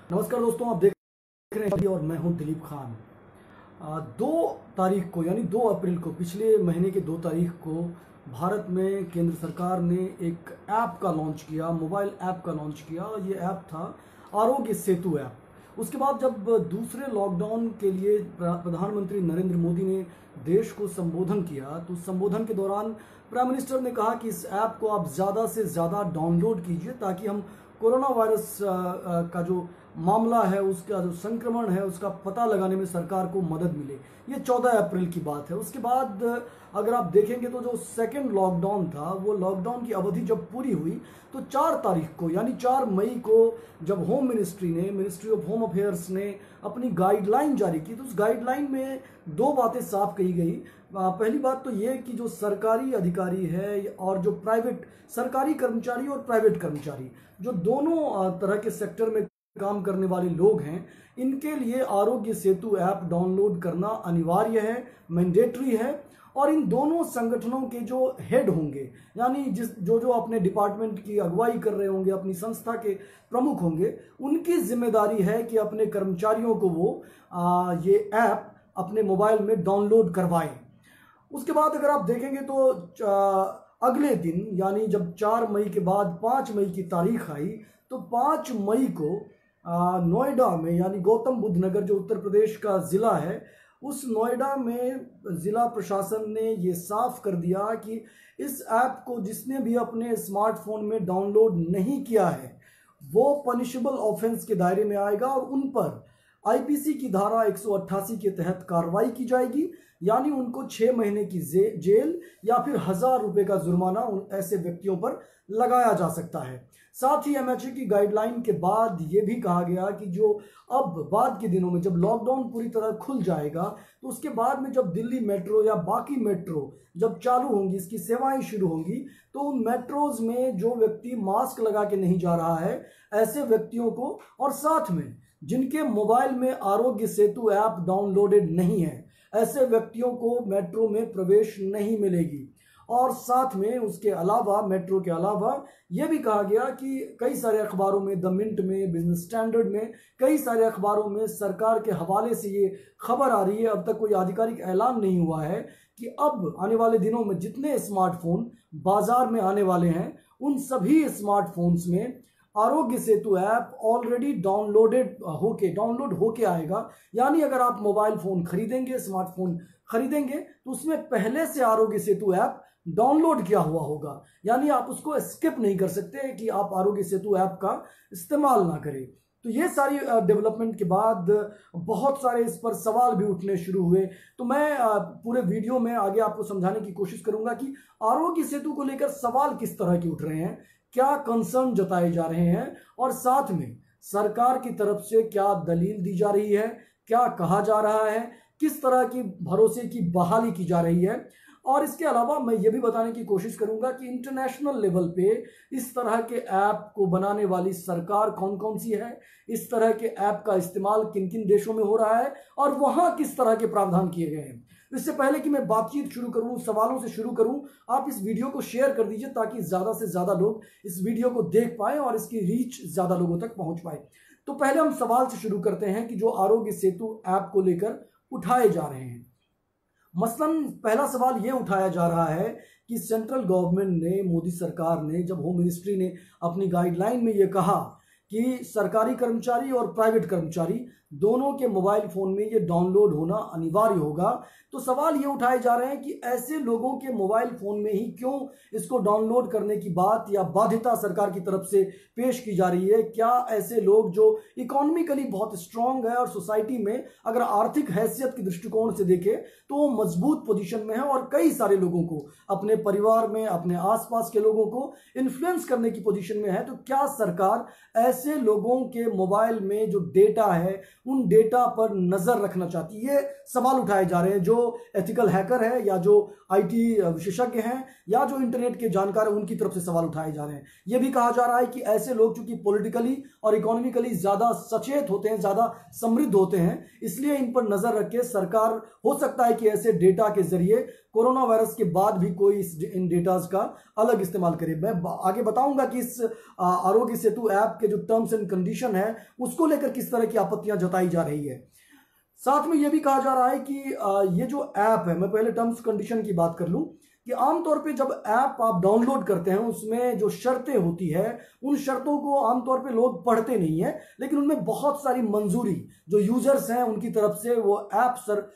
नमस्कार दोस्तों, आप देख रहे हैं और मैं हूं दिलीप खान। 2 तारीख को यानी 2 अप्रैल को, पिछले महीने के 2 तारीख को भारत में केंद्र सरकार ने एक ऐप का लॉन्च किया, मोबाइल ऐप का लॉन्च किया। ये ऐप था आरोग्य सेतु ऐप। उसके बाद जब दूसरे लॉकडाउन के लिए प्रधानमंत्री नरेंद्र मोदी ने देश को संबोधन किया, तो संबोधन के दौरान प्राइम मिनिस्टर ने कहा कि इस ऐप को आप ज़्यादा से ज़्यादा डाउनलोड कीजिए ताकि हम कोरोना वायरस का जो मामला है, उसका जो संक्रमण है, उसका पता लगाने में सरकार को मदद मिले। ये 14 अप्रैल की बात है। उसके बाद अगर आप देखेंगे तो जो सेकंड लॉकडाउन था, वो लॉकडाउन की अवधि जब पूरी हुई तो 4 तारीख को यानी 4 मई को जब होम मिनिस्ट्री ने, मिनिस्ट्री ऑफ होम अफेयर्स ने अपनी गाइडलाइन जारी की, तो उस गाइडलाइन में 2 बातें साफ कही गई। पहली बात तो ये कि जो सरकारी अधिकारी है और जो प्राइवेट, सरकारी कर्मचारी और प्राइवेट कर्मचारी, जो दोनों तरह के सेक्टर में काम करने वाले लोग हैं, इनके लिए आरोग्य सेतु ऐप डाउनलोड करना अनिवार्य है, मैंडेटरी है। और इन दोनों संगठनों के जो हेड होंगे, यानी जो अपने डिपार्टमेंट की अगुवाई कर रहे होंगे, अपनी संस्था के प्रमुख होंगे, उनकी जिम्मेदारी है कि अपने कर्मचारियों को वो ये ऐप अपने मोबाइल में डाउनलोड करवाएं। उसके बाद अगर आप देखेंगे तो अगले दिन यानी जब 4 मई के बाद 5 मई की तारीख आई, तो 5 मई को नोएडा में, यानी गौतम बुद्ध नगर जो उत्तर प्रदेश का ज़िला है, उस नोएडा में ज़िला प्रशासन ने ये साफ कर दिया कि इस ऐप को जिसने भी अपने स्मार्टफोन में डाउनलोड नहीं किया है वो पनिशेबल ऑफेंस के दायरे में आएगा और उन पर आईपीसी की धारा 188 के तहत कार्रवाई की जाएगी। यानी उनको 6 महीने की जेल या फिर 1000 रुपये का जुर्माना ऐसे व्यक्तियों पर लगाया जा सकता है। साथ ही एमएचए की गाइडलाइन के बाद ये भी कहा गया कि जो अब बाद के दिनों में जब लॉकडाउन पूरी तरह खुल जाएगा, तो उसके बाद में जब दिल्ली मेट्रो या बाकी मेट्रो जब चालू होंगी, इसकी सेवाएं शुरू होंगी, तो उन मेट्रोज में जो व्यक्ति मास्क लगा के नहीं जा रहा है, ऐसे व्यक्तियों को, और साथ में जिनके मोबाइल में आरोग्य सेतु ऐप डाउनलोडेड नहीं है, ऐसे व्यक्तियों को मेट्रो में प्रवेश नहीं मिलेगी। और साथ में उसके अलावा, मेट्रो के अलावा, यह भी कहा गया कि कई सारे अखबारों में, द मिंट में, बिजनेस स्टैंडर्ड में, कई सारे अखबारों में सरकार के हवाले से ये खबर आ रही है, अब तक कोई आधिकारिक ऐलान नहीं हुआ है कि अब आने वाले दिनों में जितने स्मार्टफोन बाजार में आने वाले हैं, उन सभी स्मार्टफोन्स में Aarogya Setu app already download होके आएगा। यानी अगर आप मोबाइल फोन खरीदेंगे, स्मार्टफोन खरीदेंगे, तो उसमें पहले से आरोग्य सेतु ऐप डाउनलोड किया हुआ होगा। यानी आप उसको स्किप नहीं कर सकते कि आप आरोग्य सेतु ऐप का इस्तेमाल ना करें। तो ये सारी डेवलपमेंट के बाद बहुत सारे इस पर सवाल भी उठने शुरू हुए। तो मैं पूरे वीडियो में आगे आपको समझाने की कोशिश करूंगा कि आरोग्य सेतु को लेकर सवाल किस तरह के उठ रहे हैं, क्या कंसर्न जताए जा रहे हैं, और साथ में सरकार की तरफ से क्या दलील दी जा रही है, क्या कहा जा रहा है, किस तरह की भरोसे की बहाली की जा रही है। और इसके अलावा मैं ये भी बताने की कोशिश करूंगा कि इंटरनेशनल लेवल पे इस तरह के ऐप को बनाने वाली सरकार कौन कौन सी है, इस तरह के ऐप का इस्तेमाल किन किन देशों में हो रहा है और वहां किस तरह के प्रावधान किए गए हैं। इससे पहले कि मैं बातचीत शुरू करूं, सवालों से शुरू करूं, आप इस वीडियो को शेयर कर दीजिए ताकि ज्यादा से ज्यादा लोग इस वीडियो को देख पाए और इसकी रीच ज्यादा लोगों तक पहुंच पाए। तो पहले हम सवाल से शुरू करते हैं कि जो आरोग्य सेतु ऐप को लेकर उठाए जा रहे हैं। मसलन पहला सवाल यह उठाया जा रहा है कि सेंट्रल गवर्नमेंट ने, मोदी सरकार ने, जब होम मिनिस्ट्री ने अपनी गाइडलाइन में यह कहा कि सरकारी कर्मचारी और प्राइवेट कर्मचारी दोनों के मोबाइल फोन में ये डाउनलोड होना अनिवार्य होगा, तो सवाल ये उठाए जा रहे हैं कि ऐसे लोगों के मोबाइल फोन में ही क्यों इसको डाउनलोड करने की बात या बाध्यता सरकार की तरफ से पेश की जा रही है। क्या ऐसे लोग जो इकोनॉमिकली बहुत स्ट्रांग है और सोसाइटी में अगर आर्थिक हैसियत के दृष्टिकोण से देखें तो वो मजबूत पोजीशन में है और कई सारे लोगों को, अपने परिवार में, अपने आसपास के लोगों को इन्फ्लुएंस करने की पोजीशन में है, तो क्या सरकार ऐसे लोगों के मोबाइल में जो डेटा है उन डेटा पर नजर रखना चाहती है? ये सवाल उठाए जा रहे हैं। जो एथिकल हैकर है या जो आईटी विशेषज्ञ हैं या जो इंटरनेट के जानकार हैं, उनकी तरफ से सवाल उठाए जा रहे हैं। यह भी कहा जा रहा है कि ऐसे लोग चूंकि पॉलिटिकली और इकोनॉमिकली ज्यादा सचेत होते हैं, ज्यादा समृद्ध होते हैं, इसलिए इन पर नजर रख के सरकार हो सकता है कि ऐसे डेटा के जरिए कोरोना वायरस के बाद भी कोई इन डेटाज का अलग इस्तेमाल करे। मैं आगे बताऊंगा कि इस आरोग्य सेतु ऐप के जो टर्म्स एंड कंडीशन है उसको लेकर किस तरह की आपत्तियां जताई जा रही है। साथ में यह भी कहा जा रहा है कि ये जो ऐप है, मैं पहले टर्म्स कंडीशन की बात कर लूं कि आमतौर पे जब ऐप आप डाउनलोड करते हैं उसमें जो शर्तें होती है उन शर्तों को आमतौर पे लोग पढ़ते नहीं है, लेकिन उनमें बहुत सारी मंजूरी जो यूजर्स हैं उनकी तरफ से वो ऐप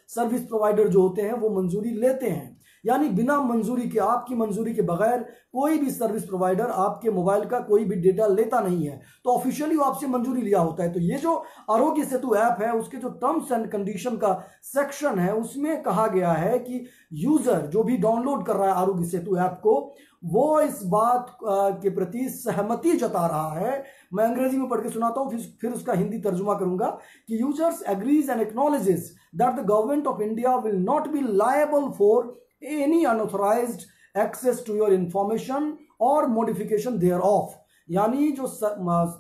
सर्विस प्रोवाइडर जो होते हैं वो मंजूरी लेते हैं। यानी बिना मंजूरी के, आपकी मंजूरी के बगैर कोई भी सर्विस प्रोवाइडर आपके मोबाइल का कोई भी डेटा लेता नहीं है, तो ऑफिशियली वो आपसे मंजूरी लिया होता है। तो ये जो आरोग्य सेतु ऐप है उसके जो टर्म्स एंड कंडीशन का सेक्शन है उसमें कहा गया है कि यूजर जो भी डाउनलोड कर रहा है आरोग्य सेतु ऐप को वो इस बात के प्रति सहमति जता रहा है। मैं अंग्रेजी में पढ़ के सुनाता हूं, फिर उसका हिंदी तर्जुमा करूंगा कि users agrees and acknowledges that the government of India will not be liable for any unauthorized access to your information or modification thereof। यानी जो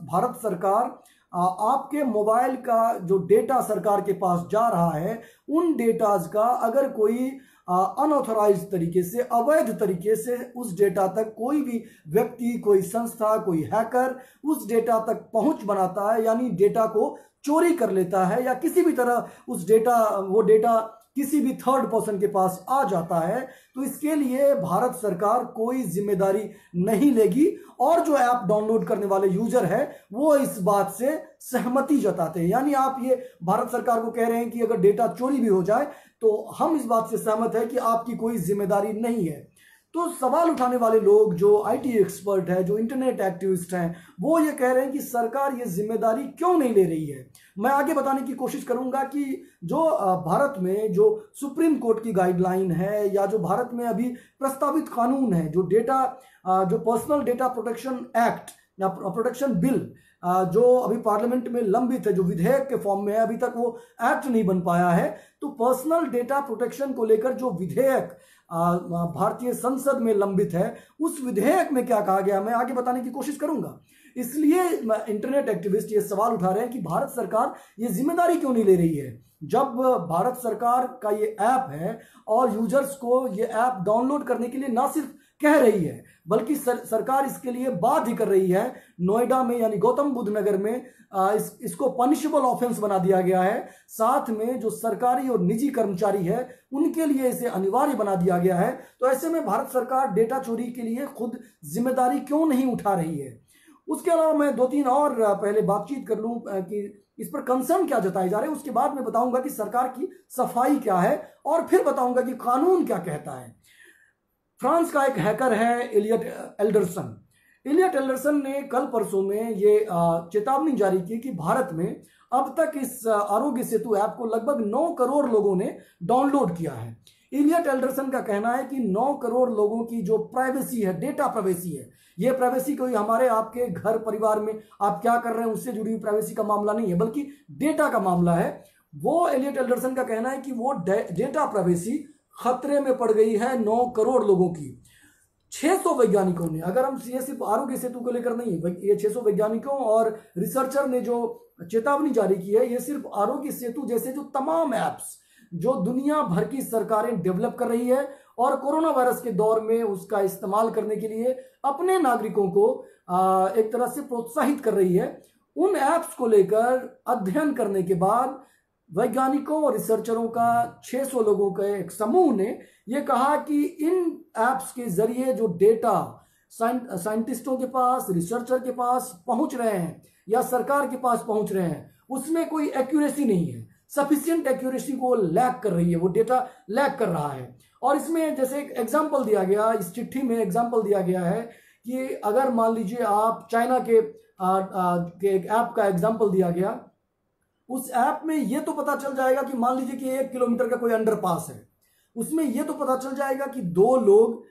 भारत सरकार आपके मोबाइल का जो डेटा सरकार के पास जा रहा है उन डेटाज का अगर कोई अनऑथराइज्ड तरीके से, अवैध तरीके से उस डेटा तक कोई भी व्यक्ति, कोई संस्था, कोई हैकर उस डेटा तक पहुंच बनाता है, यानी डेटा को चोरी कर लेता है या किसी भी तरह वो डेटा किसी भी थर्ड पर्सन के पास आ जाता है, तो इसके लिए भारत सरकार कोई जिम्मेदारी नहीं लेगी। और जो ऐप डाउनलोड करने वाले यूजर है वो इस बात से सहमति जताते हैं। यानी आप ये भारत सरकार को कह रहे हैं कि अगर डेटा चोरी भी हो जाए तो हम इस बात से सहमत है कि आपकी कोई जिम्मेदारी नहीं है। तो सवाल उठाने वाले लोग जो आईटी एक्सपर्ट है, जो इंटरनेट एक्टिविस्ट हैं, वो ये कह रहे हैं कि सरकार ये जिम्मेदारी क्यों नहीं ले रही है। मैं आगे बताने की कोशिश करूंगा कि जो भारत में जो सुप्रीम कोर्ट की गाइडलाइन है या जो भारत में अभी प्रस्तावित कानून है, जो पर्सनल डेटा प्रोटेक्शन एक्ट या प्रोटेक्शन बिल जो अभी पार्लियामेंट में लंबित है, जो विधेयक के फॉर्म में है, अभी तक वो एक्ट नहीं बन पाया है। तो पर्सनल डेटा प्रोटेक्शन को लेकर जो विधेयक भारतीय संसद में लंबित है उस विधेयक में क्या कहा गया मैं आगे बताने की कोशिश करूंगा। इसलिए इंटरनेट एक्टिविस्ट ये सवाल उठा रहे हैं कि भारत सरकार ये जिम्मेदारी क्यों नहीं ले रही है, जब भारत सरकार का ये ऐप है और यूजर्स को ये ऐप डाउनलोड करने के लिए ना सिर्फ कह रही है बल्कि सरकार इसके लिए बाध्य कर रही है। नोएडा में यानी गौतम बुद्ध नगर में इसको पनिशेबल ऑफेंस बना दिया गया है। साथ में जो सरकारी और निजी कर्मचारी है उनके लिए इसे अनिवार्य बना दिया गया है। तो ऐसे में भारत सरकार डेटा चोरी के लिए खुद जिम्मेदारी क्यों नहीं उठा रही है। उसके अलावा मैं 2-3 और पहले बातचीत कर लूं कि इस पर कंसर्न क्या जताए जा रहे हैं, उसके बाद मैं बताऊंगा कि सरकार की सफाई क्या है और फिर बताऊंगा कि कानून क्या कहता है। फ्रांस का एक हैकर है एलियट एल्डरसन ने कल परसों में ये चेतावनी जारी की कि भारत में अब तक इस आरोग्य सेतु ऐप को लगभग 9 करोड़ लोगों ने डाउनलोड किया है। एलियट एल्डरसन का कहना है कि 9 करोड़ लोगों की जो प्राइवेसी है, डेटा प्राइवेसी है, ये प्राइवेसी कोई हमारे आपके घर परिवार में आप क्या कर रहे हैं उससे जुड़ी हुई प्राइवेसी का मामला नहीं है, बल्कि डेटा का मामला है। वो एलियट एल्डरसन का कहना है कि वो डेटा प्राइवेसी खतरे में पड़ गई है 9 करोड़ लोगों की। 600 वैज्ञानिकों ने, अगर हम ये सिर्फ आरोग्य सेतु को लेकर नहीं, ये 600 वैज्ञानिकों और रिसर्चर ने जो चेतावनी जारी की है, ये सिर्फ आरोग्य सेतु जैसे जो तमाम ऐप्स जो दुनिया भर की सरकारें डेवलप कर रही है और कोरोना वायरस के दौर में उसका इस्तेमाल करने के लिए अपने नागरिकों को एक तरह से प्रोत्साहित कर रही है, उन ऐप्स को लेकर अध्ययन करने के बाद वैज्ञानिकों और रिसर्चरों का 600 लोगों का एक समूह ने यह कहा कि इन ऐप्स के जरिए जो डेटा साइंटिस्टों के पास, रिसर्चर के पास पहुंच रहे हैं या सरकार के पास पहुंच रहे हैं उसमें कोई एक्यूरेसी नहीं है, सफिशिएंट एक्यूरेसी को लैक कर रही है, वो डेटा लैक कर रहा है। और इसमें जैसे एक एग्जाम्पल दिया गया, इस चिट्ठी में एग्जाम्पल दिया गया है कि अगर मान लीजिए आप चाइना के एक ऐप का एग्जाम्पल दिया गया, उस ऐप में ये तो पता चल जाएगा कि मान लीजिए कि 1 किलोमीटर का कोई अंडरपास है, उसमें ये तो पता चल जाएगा कि 2 लोग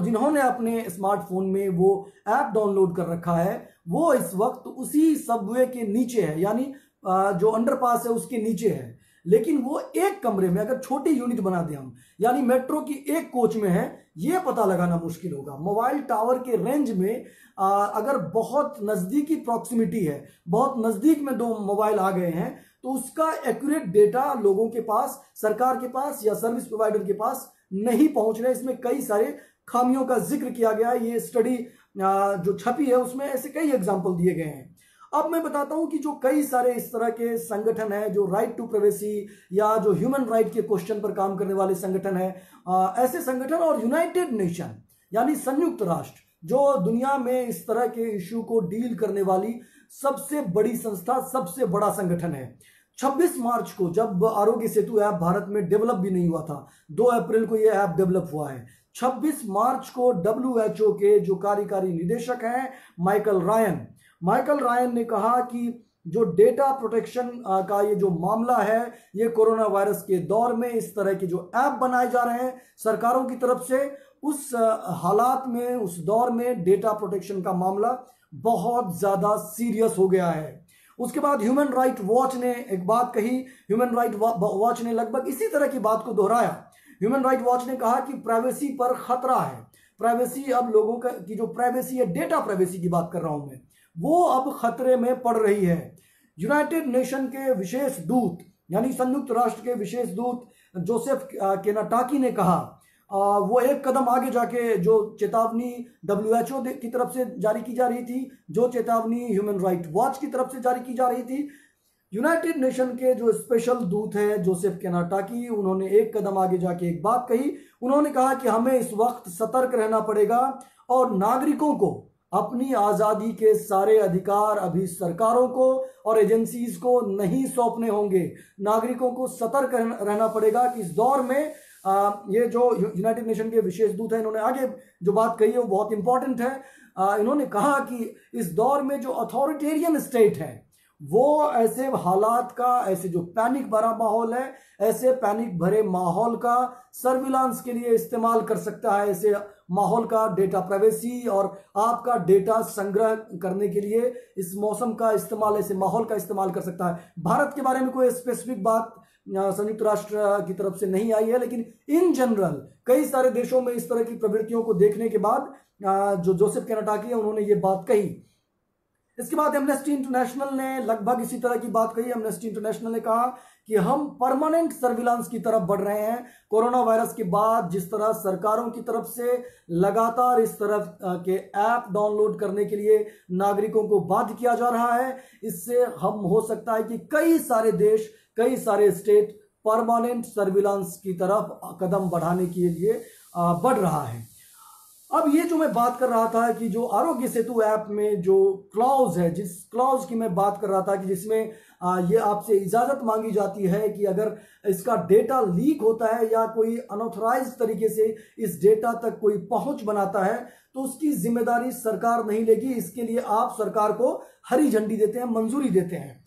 जिन्होंने अपने स्मार्टफोन में वो ऐप डाउनलोड कर रखा है वो इस वक्त उसी सबवे के नीचे है, यानी जो अंडरपास है उसके नीचे है, लेकिन वो एक कमरे में अगर छोटी यूनिट बना दें हम, यानी मेट्रो की एक कोच में है, ये पता लगाना मुश्किल होगा। मोबाइल टावर के रेंज में अगर बहुत नजदीकी प्रॉक्सिमिटी है, बहुत नजदीक में 2 मोबाइल आ गए हैं, तो उसका एक्यूरेट डेटा लोगों के पास, सरकार के पास या सर्विस प्रोवाइडर के पास नहीं पहुंच रहे। इसमें कई सारे खामियों का जिक्र किया गया है। ये स्टडी जो छपी है उसमें ऐसे कई एग्जाम्पल दिए गए हैं। अब मैं बताता हूं कि जो कई सारे इस तरह के संगठन हैं जो राइट टू प्राइवेसी या जो ह्यूमन राइट के क्वेश्चन पर काम करने वाले संगठन हैं, ऐसे संगठन और यूनाइटेड नेशन यानी संयुक्त राष्ट्र जो दुनिया में इस तरह के इश्यू को डील करने वाली सबसे बड़ी संस्था, सबसे बड़ा संगठन है। 26 मार्च को जब आरोग्य सेतु ऐप भारत में डेवलप भी नहीं हुआ था, 2 अप्रैल को यह ऐप डेवलप हुआ है। 26 मार्च को WHO के जो कार्यकारी निदेशक हैं माइकल रायन ने कहा कि जो डेटा प्रोटेक्शन का ये जो मामला है, ये कोरोना वायरस के दौर में इस तरह के जो ऐप बनाए जा रहे हैं सरकारों की तरफ से, उस हालात में, उस दौर में डेटा प्रोटेक्शन का मामला बहुत ज्यादा सीरियस हो गया है। उसके बाद ह्यूमन राइट वॉच ने एक बात कही। ह्यूमन राइट वॉच ने लगभग इसी तरह की बात को दोहराया। ह्यूमन राइट वॉच ने कहा कि प्राइवेसी पर खतरा है। प्राइवेसी, अब लोगों का की जो प्राइवेसी है, डेटा प्राइवेसी की बात कर रहा हूं मैं, वो अब खतरे में पड़ रही है। यूनाइटेड नेशन के विशेष दूत यानी संयुक्त राष्ट्र के विशेष दूत जोसेफ केनाटाकी ने कहा, वो एक कदम आगे जाके जो चेतावनी WHO की तरफ से जारी की जा रही थी, जो चेतावनी ह्यूमन राइट वॉच की तरफ से जारी की जा रही थी, यूनाइटेड नेशन के जो स्पेशल दूत है जोसेफ केनाटाकी, उन्होंने एक कदम आगे जाके एक बात कही। उन्होंने कहा कि हमें इस वक्त सतर्क रहना पड़ेगा और नागरिकों को अपनी आजादी के सारे अधिकार अभी सरकारों को और एजेंसीज को नहीं सौंपने होंगे। नागरिकों को सतर्क रहना पड़ेगा कि इस दौर में ये जो यूनाइटेड नेशन के विशेष दूत हैं, इन्होंने आगे जो बात कही है वो बहुत इंपॉर्टेंट है। इन्होंने कहा कि इस दौर में जो अथॉरिटेरियन स्टेट है वो ऐसे हालात का, ऐसे जो पैनिक भरा माहौल है, ऐसे पैनिक भरे माहौल का सर्विलांस के लिए इस्तेमाल कर सकता है। ऐसे माहौल का डेटा प्राइवेसी और आपका डेटा संग्रह करने के लिए इस मौसम का इस्तेमाल, ऐसे माहौल का इस्तेमाल कर सकता है। भारत के बारे में कोई स्पेसिफिक बात संयुक्त राष्ट्र की तरफ से नहीं आई है, लेकिन इन जनरल कई सारे देशों में इस तरह की प्रवृत्तियों को देखने के बाद जो जोसेफ केनाटाकी है उन्होंने ये बात कही। इसके बाद एमनेस्टी इंटरनेशनल ने लगभग इसी तरह की बात कही। एमनेस्टी इंटरनेशनल ने कहा कि हम परमानेंट सर्विलांस की तरफ बढ़ रहे हैं। कोरोना वायरस के बाद जिस तरह सरकारों की तरफ से लगातार इस तरह के ऐप डाउनलोड करने के लिए नागरिकों को बाध्य किया जा रहा है, इससे हम हो सकता है कि कई सारे देश, कई सारे स्टेट परमानेंट सर्विलांस की तरफ कदम बढ़ाने के लिए बढ़ रहा है। अब ये जो मैं बात कर रहा था कि जो आरोग्य सेतु ऐप में जो क्लॉज है, जिस क्लॉज की मैं बात कर रहा था कि जिसमें ये आपसे इजाजत मांगी जाती है कि अगर इसका डेटा लीक होता है या कोई अनऑथराइज तरीके से इस डेटा तक कोई पहुंच बनाता है तो उसकी जिम्मेदारी सरकार नहीं लेगी। इसके लिए आप सरकार को हरी झंडी देते हैं, मंजूरी देते हैं।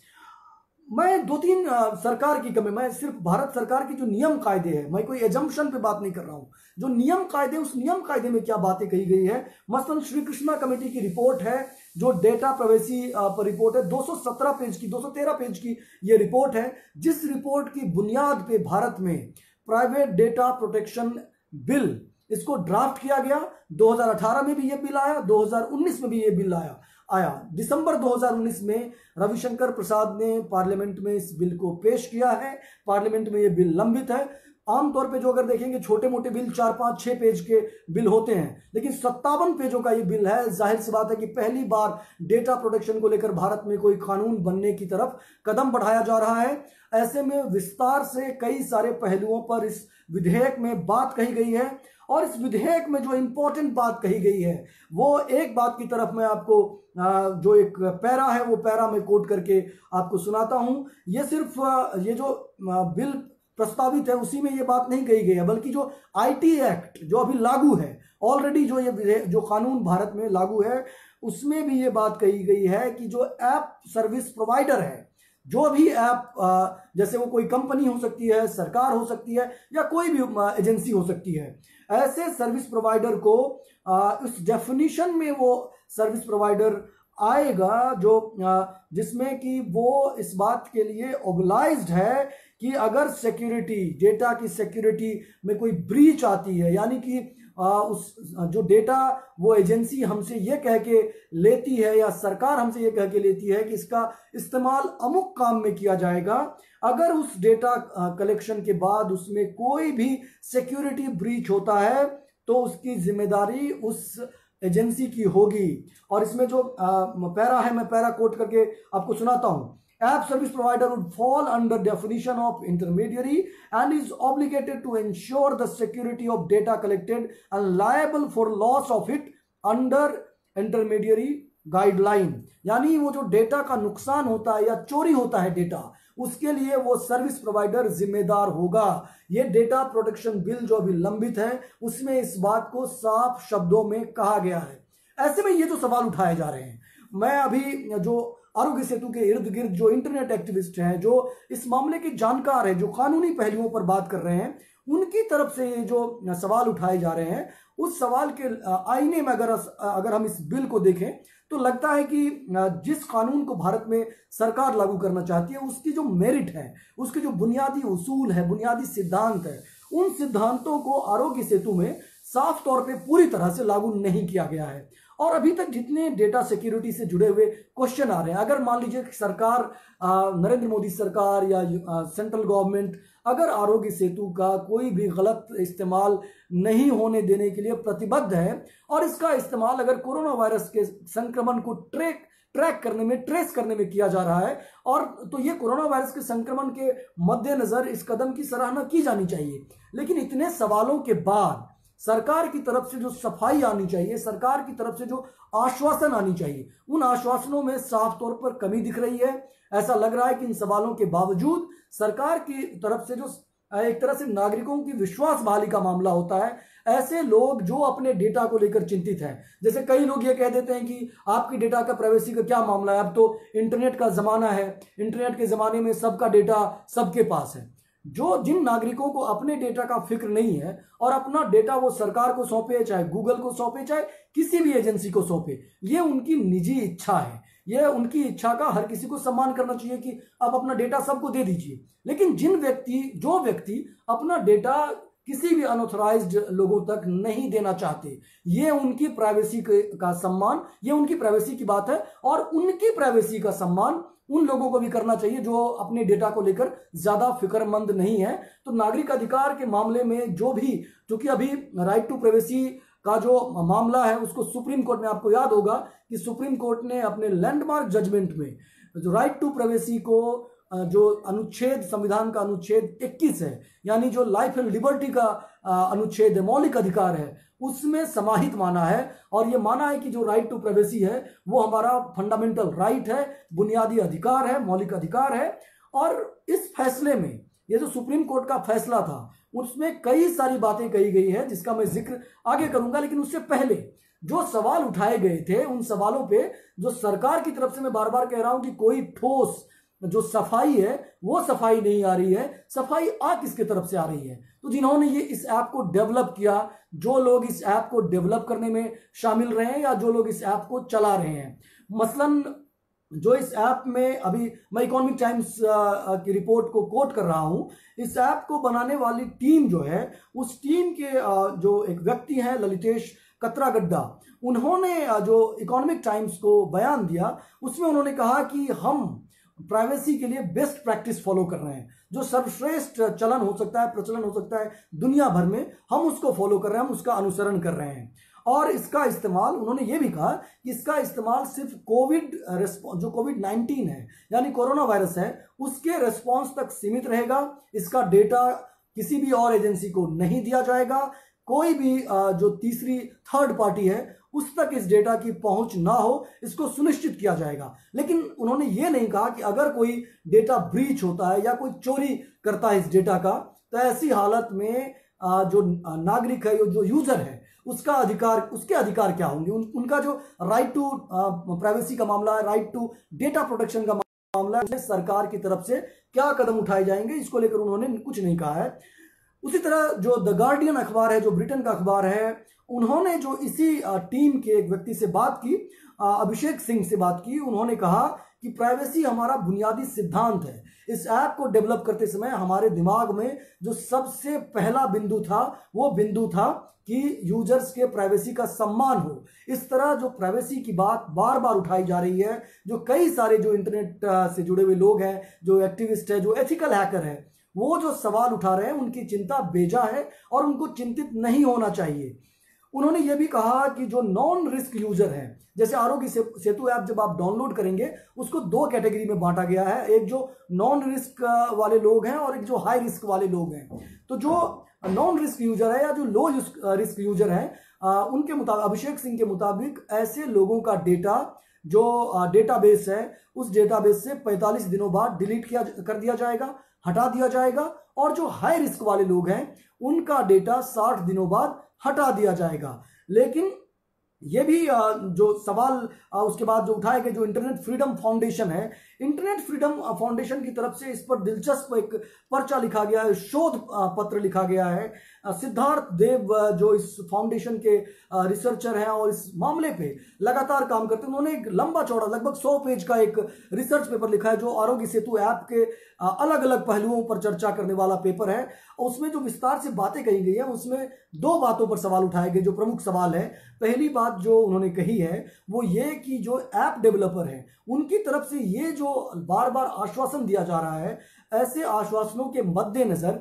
मैं 2-3 सरकार की कमी, मैं सिर्फ भारत सरकार के जो नियम कायदे हैं, मैं कोई एजम्पशन पे बात नहीं कर रहा हूं। जो नियम कायदे, उस नियम कायदे में क्या बातें कही गई है। मसलन श्री कृष्णा कमेटी की रिपोर्ट है जो डेटा प्राइवेसी पर रिपोर्ट है, 217 पेज की, 213 पेज की ये रिपोर्ट है, जिस रिपोर्ट की बुनियाद पे भारत में प्राइवेट डेटा प्रोटेक्शन बिल, इसको ड्राफ्ट किया गया। 2018 में भी ये बिल आया, 2019 में भी ये बिल आया। दिसंबर 2019 में रविशंकर प्रसाद ने पार्लियामेंट में इस बिल को पेश किया है। पार्लियामेंट में ये बिल लंबित है। आमतौर पे जो अगर देखेंगे छोटे मोटे बिल 4-5-6 पेज के बिल होते हैं, लेकिन 57 पेजों का ये बिल है। जाहिर सी बात है कि पहली बार डेटा प्रोटेक्शन को लेकर भारत में कोई कानून बनने की तरफ कदम बढ़ाया जा रहा है। ऐसे में विस्तार से कई सारे पहलुओं पर इस विधेयक में बात कही गई है और इस विधेयक में जो इंपॉर्टेंट बात कही गई है वो एक बात की तरफ मैं आपको जो एक पैरा है वो पैरा में कोट करके आपको सुनाता हूं। ये सिर्फ ये जो बिल प्रस्तावित है उसी में ये बात नहीं कही गई है, बल्कि जो IT एक्ट जो अभी लागू है, ऑलरेडी जो ये जो कानून भारत में लागू है, उसमें भी ये बात कही गई है कि जो ऐप सर्विस प्रोवाइडर है, जो भी ऐप, जैसे वो कोई कंपनी हो सकती है, सरकार हो सकती है या कोई भी एजेंसी हो सकती है, ऐसे सर्विस प्रोवाइडर को इस डेफिनेशन में वो सर्विस प्रोवाइडर आएगा जो जिसमें कि वो इस बात के लिए ऑब्लाइज्ड है कि अगर सिक्योरिटी, डेटा की सिक्योरिटी में कोई ब्रीच आती है, यानी कि उस जो डेटा वो एजेंसी हमसे ये कह के लेती है या सरकार हमसे ये कह के लेती है कि इसका इस्तेमाल अमुक काम में किया जाएगा, अगर उस डेटा कलेक्शन के बाद उसमें कोई भी सिक्योरिटी ब्रीच होता है तो उसकी जिम्मेदारी उस एजेंसी की होगी। और इसमें जो पैरा है, मैं पैरा कोट करके आपको सुनाता हूं। App service provider would fall under definition of intermediary and is obligated to ensure the security of data collected and liable for loss of it under intermediary guideline। यानी वो जो data का नुकसान होता है या चोरी होता है डेटा, उसके लिए वो सर्विस प्रोवाइडर जिम्मेदार होगा। ये डेटा प्रोटेक्शन बिल जो अभी लंबित है उसमें इस बात को साफ शब्दों में कहा गया है। ऐसे में ये जो सवाल उठाए जा रहे हैं, मैं अभी जो आरोग्य सेतु के इर्द गिर्द जो इंटरनेट एक्टिविस्ट हैं, जो इस मामले के जानकार हैं, जो कानूनी पहलुओं पर बात कर रहे हैं, उनकी तरफ से ये जो सवाल उठाए जा रहे हैं, उस सवाल के आईने में अगर हम इस बिल को देखें तो लगता है कि जिस कानून को भारत में सरकार लागू करना चाहती है उसकी जो मेरिट है, उसके जो बुनियादी उसूल है, बुनियादी सिद्धांत है, उन सिद्धांतों को आरोग्य सेतु में साफ तौर पे पूरी तरह से लागू नहीं किया गया है। और अभी तक जितने डेटा सिक्योरिटी से जुड़े हुए क्वेश्चन आ रहे हैं, अगर मान लीजिए सरकार, नरेंद्र मोदी सरकार या सेंट्रल गवर्नमेंट अगर आरोग्य सेतु का कोई भी गलत इस्तेमाल नहीं होने देने के लिए प्रतिबद्ध है और इसका इस्तेमाल अगर कोरोना वायरस के संक्रमण को ट्रैक करने में, ट्रेस करने में किया जा रहा है, और तो ये कोरोना वायरस के संक्रमण के मद्देनजर इस कदम की सराहना की जानी चाहिए। लेकिन इतने सवालों के बाद सरकार की तरफ से जो सफाई आनी चाहिए, सरकार की तरफ से जो आश्वासन आनी चाहिए, उन आश्वासनों में साफ तौर पर कमी दिख रही है। ऐसा लग रहा है कि इन सवालों के बावजूद सरकार की तरफ से जो एक तरह से नागरिकों की विश्वास बहाली का मामला होता है, ऐसे लोग जो अपने डेटा को लेकर चिंतित हैं, जैसे कई लोग ये कह देते हैं कि आपकी डेटा का प्राइवेसी का क्या मामला है, अब तो इंटरनेट का जमाना है, इंटरनेट के जमाने में सबका डेटा सबके पास है। जिन नागरिकों को अपने डेटा का फिक्र नहीं है और अपना डेटा वो सरकार को सौंपे, चाहे गूगल को सौंपे, चाहे किसी भी एजेंसी को सौंपे, ये उनकी निजी इच्छा है, ये उनकी इच्छा का हर किसी को सम्मान करना चाहिए कि आप अपना डेटा सबको दे दीजिए। लेकिन जो व्यक्ति अपना डेटा किसी भी अनऑथराइज्ड लोगों तक नहीं देना चाहते, ये उनकी प्राइवेसी का सम्मान, ये उनकी प्राइवेसी की बात है, और उनकी प्राइवेसी का सम्मान उन लोगों को भी करना चाहिए जो अपने डेटा को लेकर ज्यादा फिक्रमंद नहीं है। तो नागरिक अधिकार के मामले में जो भी, क्योंकि अभी राइट टू प्राइवेसी का जो मामला है उसको सुप्रीम कोर्ट में, आपको याद होगा कि सुप्रीम कोर्ट ने अपने लैंडमार्क जजमेंट में जो राइट टू प्राइवेसी को जो अनुच्छेद, संविधान का अनुच्छेद 21 है, यानी जो लाइफ एंड लिबर्टी का अनुच्छेद है, मौलिक अधिकार है, उसमें समाहित माना है। और ये माना है कि जो राइट टू प्राइवेसी है वो हमारा फंडामेंटल राइट है, बुनियादी अधिकार है, मौलिक अधिकार है। और इस फैसले में, ये जो सुप्रीम कोर्ट का फैसला था, उसमें कई सारी बातें कही गई है जिसका मैं जिक्र आगे करूंगा। लेकिन उससे पहले जो सवाल उठाए गए थे, उन सवालों पे जो सरकार की तरफ से मैं बार बार कह रहा हूं कि कोई ठोस जो सफाई है वो सफाई नहीं आ रही है। सफाई आ किसके तरफ से आ रही है? तो जिन्होंने ये इस ऐप को डेवलप किया, जो लोग इस ऐप को डेवलप करने में शामिल रहे हैं या जो लोग इस ऐप को चला रहे हैं, मसलन जो इस ऐप में, अभी मैं इकोनॉमिक टाइम्स की रिपोर्ट को कोट कर रहा हूं, इस ऐप को बनाने वाली टीम जो है, उस टीम के जो एक व्यक्ति हैं ललितेश कतरागड्डा, उन्होंने जो इकोनॉमिक टाइम्स को बयान दिया उसमें उन्होंने कहा कि हम प्राइवेसी के लिए बेस्ट प्रैक्टिस फॉलो कर रहे हैं। जो सर्वश्रेष्ठ चलन हो सकता है, प्रचलन हो सकता है दुनिया भर में, हम उसको फॉलो कर रहे हैं, हम उसका अनुसरण कर रहे हैं। और इसका इस्तेमाल, उन्होंने ये भी कहा कि इसका इस्तेमाल सिर्फ जो कोविड-19 है यानी कोरोना वायरस है, उसके रेस्पॉन्स तक सीमित रहेगा। इसका डेटा किसी भी और एजेंसी को नहीं दिया जाएगा। कोई भी जो तीसरी, थर्ड पार्टी है उस तक इस डेटा की पहुंच ना हो, इसको सुनिश्चित किया जाएगा। लेकिन उन्होंने ये नहीं कहा कि अगर कोई डेटा ब्रीच होता है या कोई चोरी करता है इस डेटा का, तो ऐसी हालत में जो नागरिक है, जो यूजर है, उसके अधिकार क्या होंगे। उनका जो राइट टू प्राइवेसी का मामला है, राइट टू डेटा प्रोटेक्शन का मामला है, सरकार की तरफ से क्या कदम उठाए जाएंगे, इसको लेकर उन्होंने कुछ नहीं कहा है। उसी तरह जो द गार्डियन अखबार है, जो ब्रिटेन का अखबार है, उन्होंने जो इसी टीम के एक व्यक्ति से बात की, अभिषेक सिंह से बात की, उन्होंने कहा कि प्राइवेसी हमारा बुनियादी सिद्धांत है। इस ऐप को डेवलप करते समय हमारे दिमाग में जो सबसे पहला बिंदु था वो बिंदु था कि यूजर्स के प्राइवेसी का सम्मान हो। इस तरह जो प्राइवेसी की बात बार बार उठाई जा रही है, जो कई सारे जो इंटरनेट से जुड़े हुए लोग हैं, जो एक्टिविस्ट है, जो एथिकल हैकर है, वो जो सवाल उठा रहे हैं उनकी चिंता बेजा है और उनको चिंतित नहीं होना चाहिए। उन्होंने ये भी कहा कि जो नॉन रिस्क यूजर हैं, जैसे आरोग्य सेतु ऐप जब आप डाउनलोड करेंगे उसको दो कैटेगरी में बांटा गया है, एक जो नॉन रिस्क वाले लोग हैं और एक जो हाई रिस्क वाले लोग हैं। तो जो नॉन रिस्क यूजर है या जो लो रिस्क यूजर है, उनके मुताबिक, अभिषेक सिंह के मुताबिक, ऐसे लोगों का डेटा जो डेटाबेस है उस डेटाबेस से 45 दिनों बाद डिलीट कर दिया जाएगा, हटा दिया जाएगा, और जो हाई रिस्क वाले लोग हैं उनका डेटा 60 दिनों बाद हटा दिया जाएगा। लेकिन ये भी जो सवाल उसके बाद जो उठाए गए, जो इंटरनेट फ्रीडम फाउंडेशन है, इंटरनेट फ्रीडम फाउंडेशन की तरफ से इस पर दिलचस्प एक पर्चा लिखा गया है, शोध पत्र लिखा गया है। सिद्धार्थ देव जो इस फाउंडेशन के रिसर्चर हैं और इस मामले पे लगातार काम करते हैं, उन्होंने एक लंबा चौड़ा लगभग 100 पेज का एक रिसर्च पेपर लिखा है जो आरोग्य सेतु ऐप के अलग अलग पहलुओं पर चर्चा करने वाला पेपर है। उसमें जो विस्तार से बातें कही गई है उसमें दो बातों पर सवाल उठाए गए जो प्रमुख सवाल है। पहली बात जो उन्होंने कही है वो ये कि जो ऐप डेवलपर है उनकी तरफ से ये जो बार बार आश्वासन दिया जा रहा है, ऐसे आश्वासनों के मद्देनजर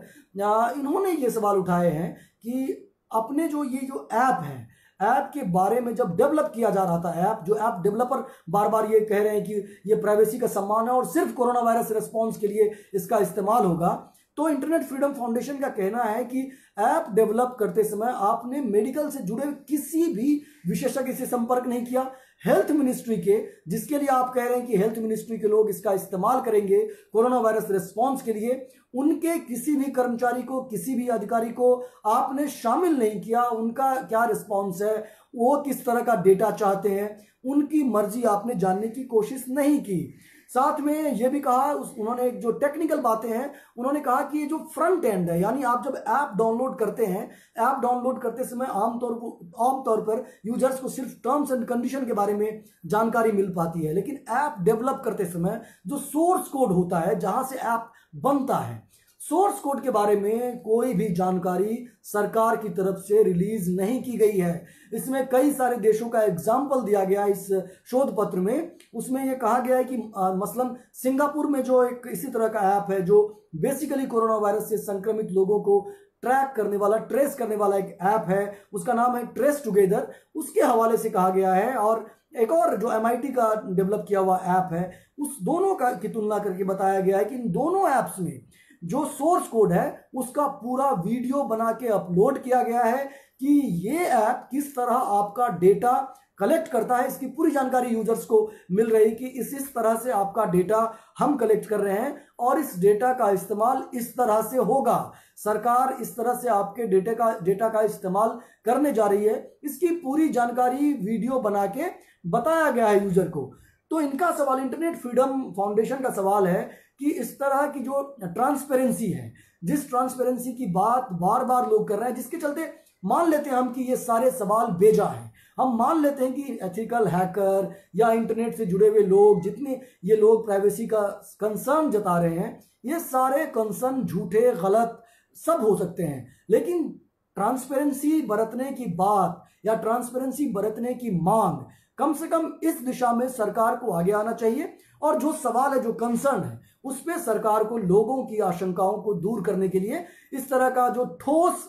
इन्होंने ये सवाल उठाए हैं कि अपने जो ये जो ऐप है, ऐप के बारे में जब डेवलप किया जा रहा था, ऐप डेवलपर बार बार ये कह रहे हैं कि ये प्राइवेसी का सम्मान है और सिर्फ कोरोना वायरस रिस्पॉन्स के लिए इसका इस्तेमाल होगा। तो इंटरनेट फ्रीडम फाउंडेशन का कहना है कि ऐप डेवलप करते समय आपने मेडिकल से जुड़े किसी भी विशेषज्ञ से संपर्क नहीं किया। हेल्थ मिनिस्ट्री के, जिसके लिए आप कह रहे हैं कि हेल्थ मिनिस्ट्री के लोग इसका इस्तेमाल करेंगे कोरोना वायरस रिस्पॉन्स के लिए, उनके किसी भी कर्मचारी को, किसी भी अधिकारी को आपने शामिल नहीं किया। उनका क्या रिस्पॉन्स है, वो किस तरह का डेटा चाहते हैं, उनकी मर्जी आपने जानने की कोशिश नहीं की। साथ में ये भी कहा, उन्होंने जो टेक्निकल बातें हैं, उन्होंने कहा कि ये जो फ्रंट एंड है, यानी आप जब ऐप डाउनलोड करते हैं, ऐप डाउनलोड करते समय आमतौर पर यूजर्स को सिर्फ टर्म्स एंड कंडीशन के बारे में जानकारी मिल पाती है, लेकिन ऐप डेवलप करते समय जो सोर्स कोड होता है, जहां से ऐप बनता है, सोर्स कोड के बारे में कोई भी जानकारी सरकार की तरफ से रिलीज नहीं की गई है। इसमें कई सारे देशों का एग्जाम्पल दिया गया इस शोध पत्र में। उसमें यह कहा गया है कि मसलन सिंगापुर में जो एक इसी तरह का ऐप है जो बेसिकली कोरोना वायरस से संक्रमित लोगों को ट्रैक करने वाला, ट्रेस करने वाला एक ऐप है, उसका नाम है ट्रेस टुगेदर, उसके हवाले से कहा गया है। और एक और जो MIT का डेवलप किया हुआ ऐप है, उस दोनों की तुलना करके बताया गया है कि इन दोनों ऐप्स में जो सोर्स कोड है उसका पूरा वीडियो बना के अपलोड किया गया है कि ये ऐप किस तरह आपका डेटा कलेक्ट करता है। इसकी पूरी जानकारी यूजर्स को मिल रही कि इस तरह से आपका डेटा हम कलेक्ट कर रहे हैं और इस डेटा का इस्तेमाल इस तरह से होगा, सरकार इस तरह से आपके डेटा का इस्तेमाल करने जा रही है। इसकी पूरी जानकारी वीडियो बना के बताया गया है यूजर को। तो इनका सवाल, इंटरनेट फ्रीडम फाउंडेशन का सवाल है कि इस तरह की जो ट्रांसपेरेंसी है, जिस ट्रांसपेरेंसी की बात बार बार लोग कर रहे हैं, जिसके चलते मान लेते हैं हम कि ये सारे सवाल बेजा है, हम मान लेते हैं कि एथिकल हैकर या इंटरनेट से जुड़े हुए लोग, जितने ये लोग प्राइवेसी का कंसर्न जता रहे हैं, ये सारे कंसर्न झूठे, गलत सब हो सकते हैं, लेकिन ट्रांसपेरेंसी बरतने की बात या ट्रांसपेरेंसी बरतने की मांग कम से कम इस दिशा में सरकार को आगे आना चाहिए। और जो सवाल है, जो कंसर्न है, उस पे सरकार को लोगों की आशंकाओं को दूर करने के लिए इस तरह का जो ठोस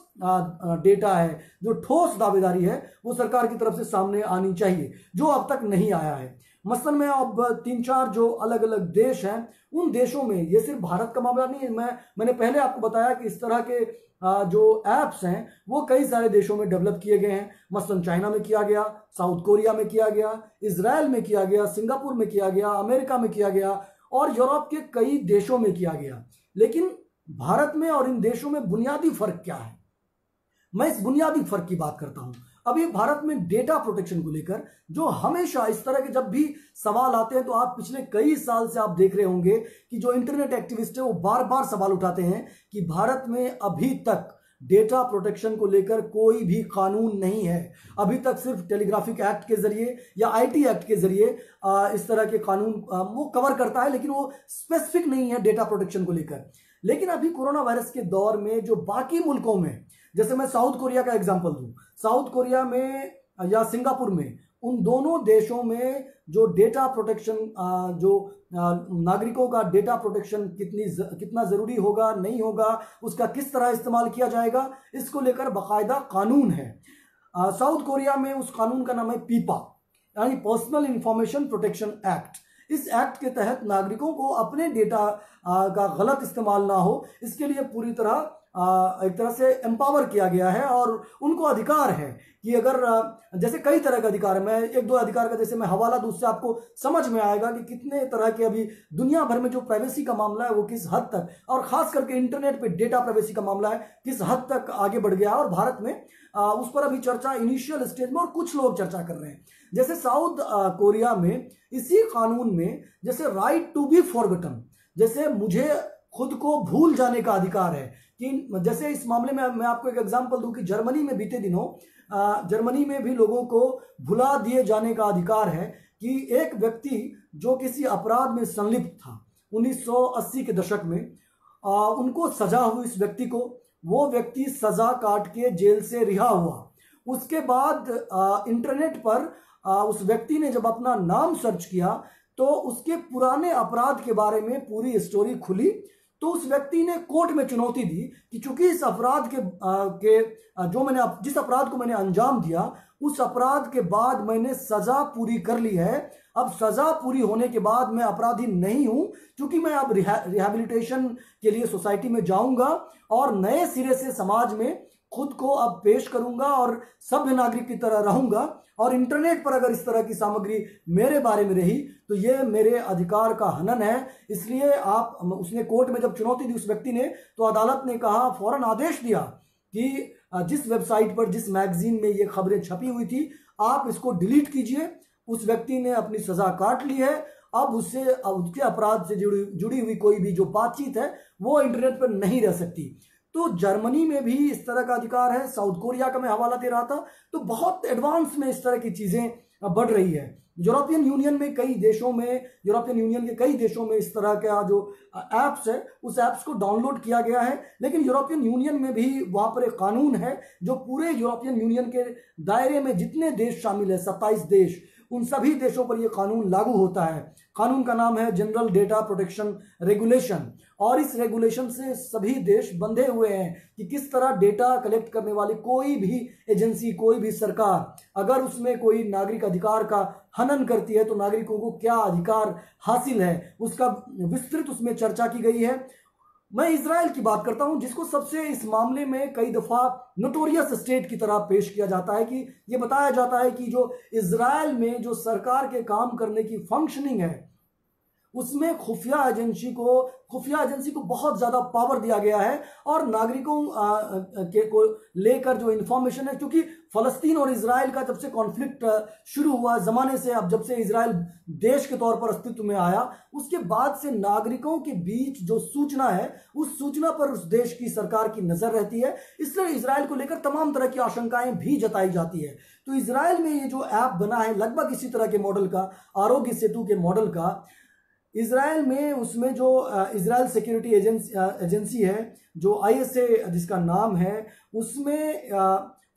डेटा है, जो ठोस दावेदारी है, वो सरकार की तरफ से सामने आनी चाहिए, जो अब तक नहीं आया है। मसलन में अब 3-4 जो अलग अलग देश हैं, उन देशों में, ये सिर्फ भारत का मामला नहीं है, मैंने पहले आपको बताया कि इस तरह के जो ऐप्स हैं वो कई सारे देशों में डेवलप किए गए हैं। मसलन चाइना में किया गया, साउथ कोरिया में किया गया, इजराइल में किया गया, सिंगापुर में किया गया, अमेरिका में किया गया और यूरोप के कई देशों में किया गया। लेकिन भारत में और इन देशों में बुनियादी फर्क क्या है? मैं इस बुनियादी फर्क की बात करता हूं। अभी भारत में डेटा प्रोटेक्शन को लेकर जो हमेशा इस तरह के जब भी सवाल आते हैं, तो आप पिछले कई साल से आप देख रहे होंगे कि जो इंटरनेट एक्टिविस्ट है वो बार बार सवाल उठाते हैं कि भारत में अभी तक डेटा प्रोटेक्शन को लेकर कोई भी कानून नहीं है। अभी तक सिर्फ टेलीग्राफिक एक्ट के जरिए या आईटी एक्ट के जरिए इस तरह के कानून वो कवर करता है, लेकिन वो स्पेसिफिक नहीं है डेटा प्रोटेक्शन को लेकर। लेकिन अभी कोरोना वायरस के दौर में जो बाकी मुल्कों में, जैसे मैं साउथ कोरिया का एग्जांपल दूं, साउथ कोरिया में या सिंगापुर में, उन दोनों देशों में जो डेटा प्रोटेक्शन, जो नागरिकों का डेटा प्रोटेक्शन कितना जरूरी होगा, नहीं होगा, उसका किस तरह इस्तेमाल किया जाएगा, इसको लेकर बाकायदा कानून है। साउथ कोरिया में उस कानून का नाम है पीपा, यानी पर्सनल इंफॉर्मेशन प्रोटेक्शन एक्ट। इस एक्ट के तहत नागरिकों को अपने डेटा का गलत इस्तेमाल ना हो, इसके लिए पूरी तरह एक तरह से एम्पावर किया गया है और उनको अधिकार है कि अगर जैसे कई तरह का अधिकार है, मैं एक दो अधिकार का जैसे मैं हवाला दूं, उससे आपको समझ में आएगा कि कितने तरह के अभी दुनिया भर में जो प्राइवेसी का मामला है वो किस हद तक, और खास करके इंटरनेट पे डेटा प्राइवेसी का मामला है, किस हद तक आगे बढ़ गया है। और भारत में उस पर अभी चर्चा इनिशियल स्टेज में और कुछ लोग चर्चा कर रहे हैं। जैसे साउथ कोरिया में इसी कानून में जैसे राइट टू बी फॉरगॉटन, जैसे मुझे खुद को भूल जाने का अधिकार है, कि जैसे इस मामले में मैं आपको एक एग्जांपल दूं कि जर्मनी में बीते दिनों जर्मनी में भी लोगों को भुला दिए जाने का अधिकार है कि एक व्यक्ति जो किसी अपराध में संलिप्त था 1980 के दशक में, उनको सजा हुई इस व्यक्ति को, वो व्यक्ति सजा काट के जेल से रिहा हुआ। उसके बाद इंटरनेट पर उस व्यक्ति ने जब अपना नाम सर्च किया तो उसके पुराने अपराध के बारे में पूरी स्टोरी खुली। तो उस व्यक्ति ने कोर्ट में चुनौती दी कि चूंकि इस अपराध जिस अपराध को मैंने अंजाम दिया, उस अपराध के बाद मैंने सजा पूरी कर ली है, अब सजा पूरी होने के बाद मैं अपराधी नहीं हूं, क्योंकि मैं अब रिहैबिलिटेशन के लिए सोसाइटी में जाऊंगा और नए सिरे से समाज में खुद को अब पेश करूंगा और सभ्य नागरिक की तरह रहूंगा। और इंटरनेट पर अगर इस तरह की सामग्री मेरे बारे में रही तो ये मेरे अधिकार का हनन है। इसलिए उसने कोर्ट में जब चुनौती दी उस व्यक्ति ने, तो अदालत ने कहा, फौरन आदेश दिया कि जिस वेबसाइट पर, जिस मैगजीन में ये खबरें छपी हुई थी, आप इसको डिलीट कीजिए। उस व्यक्ति ने अपनी सजा काट ली है। अब उसके अपराध से जुड़ी हुई कोई भी जो बातचीत है वो इंटरनेट पर नहीं रह सकती। तो जर्मनी में भी इस तरह का अधिकार है। साउथ कोरिया का मैं हवाला दे रहा था। तो बहुत एडवांस में इस तरह की चीजें बढ़ रही है। यूरोपियन यूनियन में यूरोपियन यूनियन के कई देशों में इस तरह का जो एप्स है, उस एप्स को डाउनलोड किया गया है। लेकिन यूरोपियन यूनियन में भी वहां पर एक कानून है जो पूरे यूरोपियन यूनियन के दायरे में जितने देश शामिल है, 27 देश, उन सभी देशों पर यह कानून लागू होता है। कानून का नाम है जनरल डेटा प्रोटेक्शन रेगुलेशन। और इस रेगुलेशन से सभी देश बंधे हुए हैं कि किस तरह डेटा कलेक्ट करने वाली कोई भी एजेंसी, कोई भी सरकार, अगर उसमें कोई नागरिक अधिकार का हनन करती है तो नागरिकों को क्या अधिकार हासिल है, उसका विस्तृत उसमें चर्चा की गई है। मैं इजराइल की बात करता हूं, जिसको सबसे इस मामले में कई दफा नोटोरियस स्टेट की तरह पेश किया जाता है कि यह बताया जाता है कि जो इजराइल में जो सरकार के काम करने की फंक्शनिंग है, उसमें खुफिया एजेंसी को बहुत ज्यादा पावर दिया गया है। और नागरिकों को लेकर जो इंफॉर्मेशन है, क्योंकि फलस्तीन और इजराइल का जब से कॉन्फ्लिक्ट शुरू हुआ जमाने से, अब जब से इजराइल देश के तौर पर अस्तित्व में आया, उसके बाद से नागरिकों के बीच जो सूचना है, उस सूचना पर उस देश की सरकार की नजर रहती है। इसलिए इजराइल को लेकर तमाम तरह की आशंकाएं भी जताई जाती है। तो इजराइल में ये जो ऐप बना है लगभग इसी तरह के मॉडल का, आरोग्य सेतु के मॉडल का, इजराइल में उसमें जो इजराइल सिक्योरिटी एजेंसी है, जो ISA जिसका नाम है, उसमें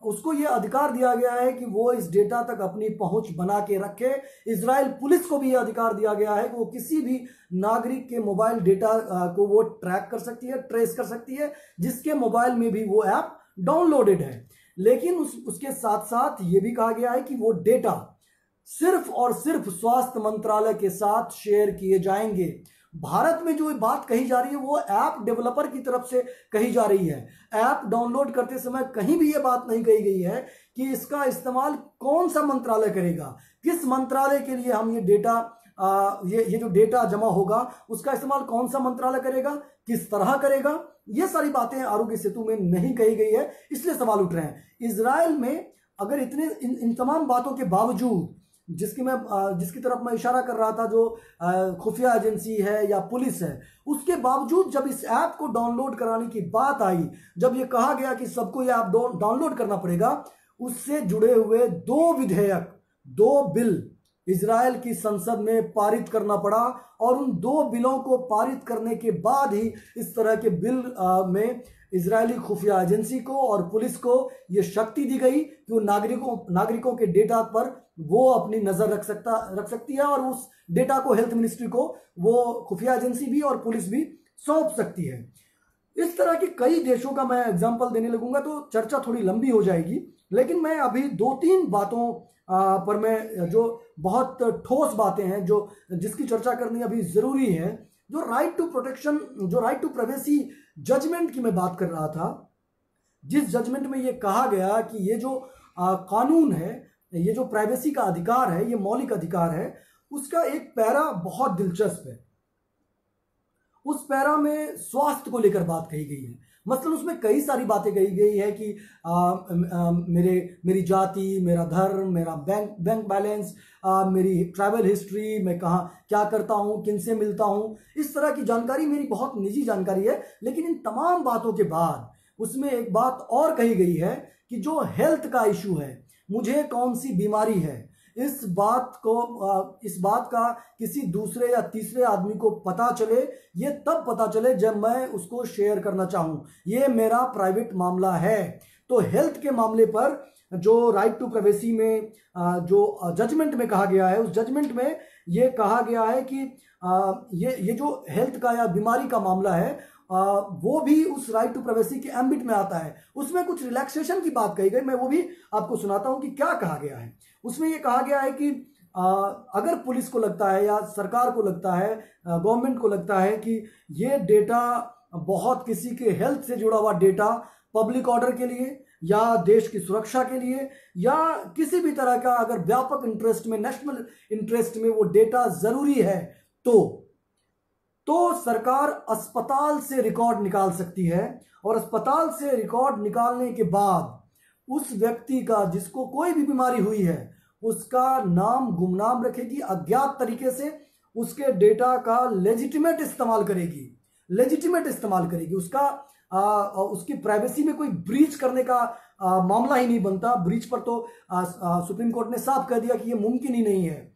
उसको ये अधिकार दिया गया है कि वो इस डेटा तक अपनी पहुंच बना के रखे। इजराइल पुलिस को भी ये अधिकार दिया गया है कि वो किसी भी नागरिक के मोबाइल डेटा को वो ट्रैक कर सकती है, ट्रेस कर सकती है, जिसके मोबाइल में भी वो ऐप डाउनलोडेड है। लेकिन उसके साथ साथ ये भी कहा गया है कि वो डेटा सिर्फ और सिर्फ स्वास्थ्य मंत्रालय के साथ शेयर किए जाएंगे। भारत में जो बात कही जा रही है वो ऐप डेवलपर की तरफ से कही जा रही है। ऐप डाउनलोड करते समय कहीं भी ये बात नहीं कही गई है कि इसका इस्तेमाल कौन सा मंत्रालय करेगा, किस मंत्रालय के लिए हम ये डेटा ये जो डेटा जमा होगा उसका इस्तेमाल कौन सा मंत्रालय करेगा, किस तरह करेगा, ये सारी बातें आरोग्य सेतु में नहीं कही गई है। इसलिए सवाल उठ रहे हैं। इजराइल में अगर इन तमाम बातों के बावजूद जिसकी तरफ मैं इशारा कर रहा था, जो खुफिया एजेंसी है या पुलिस है, उसके बावजूद जब इस ऐप को डाउनलोड कराने की बात आई, जब ये कहा गया कि सबको ये ऐप डाउनलोड करना पड़ेगा, उससे जुड़े हुए 2 विधेयक, 2 बिल इजराइल की संसद में पारित करना पड़ा। और उन 2 बिलों को पारित करने के बाद ही इस तरह के बिल में इजरायली खुफिया एजेंसी को और पुलिस को ये शक्ति दी गई कि वो नागरिकों के डेटा पर वो अपनी नजर रख सकती है, और उस डेटा को हेल्थ मिनिस्ट्री को वो खुफिया एजेंसी भी और पुलिस भी सौंप सकती है। इस तरह के कई देशों का मैं एग्जांपल देने लगूंगा तो चर्चा थोड़ी लंबी हो जाएगी, लेकिन मैं अभी 2-3 बातों पर मैं, जो बहुत ठोस बातें हैं, जिसकी चर्चा करनी अभी जरूरी है, जो राइट टू प्रोटेक्शन, जो राइट टू प्राइवेसी जजमेंट की मैं बात कर रहा था, जिस जजमेंट में ये कहा गया कि ये जो कानून है, ये जो प्राइवेसी का अधिकार है, ये मौलिक अधिकार है, उसका एक पैरा बहुत दिलचस्प है। उस पैरा में स्वास्थ्य को लेकर बात कही गई है। मतलब उसमें कई सारी बातें कही गई है कि मेरी जाति, मेरा धर्म, मेरा बैंक बैलेंस, मेरी ट्रैवल हिस्ट्री, मैं कहाँ क्या करता हूँ, किनसे मिलता हूँ, इस तरह की जानकारी मेरी बहुत निजी जानकारी है। लेकिन इन तमाम बातों के बाद उसमें एक बात और कही गई है कि जो हेल्थ का इशू है, मुझे कौन सी बीमारी है, इस बात का किसी दूसरे या तीसरे आदमी को पता चले, ये तब पता चले जब मैं उसको शेयर करना चाहूं। ये मेरा प्राइवेट मामला है। तो हेल्थ के मामले पर जो राइट टू प्राइवेसी में जो जजमेंट में कहा गया है, उस जजमेंट में ये कहा गया है कि ये जो हेल्थ का या बीमारी का मामला है, वो भी उस राइट टू प्राइवेसी के एम्बिट में आता है। उसमें कुछ रिलैक्सेशन की बात कही गई, मैं वो भी आपको सुनाता हूं कि क्या कहा गया है। उसमें ये कहा गया है कि अगर पुलिस को लगता है या सरकार को लगता है, गवर्नमेंट को लगता है कि ये डेटा बहुत किसी के हेल्थ से जुड़ा हुआ डेटा पब्लिक ऑर्डर के लिए या देश की सुरक्षा के लिए या किसी भी तरह का अगर व्यापक इंटरेस्ट में, नेशनल इंटरेस्ट में वो डेटा जरूरी है, तो सरकार अस्पताल से रिकॉर्ड निकाल सकती है। और अस्पताल से रिकॉर्ड निकालने के बाद उस व्यक्ति का, जिसको कोई भी बीमारी हुई है, उसका नाम गुमनाम रखेगी, अज्ञात तरीके से उसके डेटा का लेजिटिमेट इस्तेमाल करेगी। उसकी प्राइवेसी में कोई ब्रीच करने का मामला ही नहीं बनता। ब्रीच पर तो सुप्रीम कोर्ट ने साफ कह दिया कि ये मुमकिन ही नहीं है।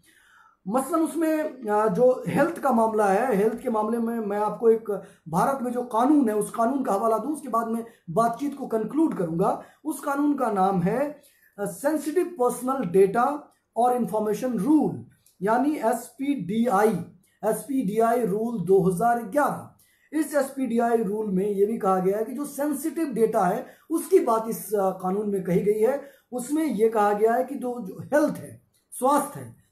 मसलन उसमें जो हेल्थ का मामला है, हेल्थ के मामले में मैं आपको एक भारत में जो कानून है, उस कानून का हवाला दूं, उसके बाद में बातचीत को कंक्लूड करूंगा। उस कानून का नाम है सेंसिटिव पर्सनल डेटा और इंफॉर्मेशन रूल, यानी एसपीडीआई रूल 2011। इस एसपीडीआई रूल में यह भी कहा गया है कि जो सेंसिटिव डेटा है उसकी बात इस कानून में कही गई है। उसमें यह कहा गया है कि जो हेल्थ है,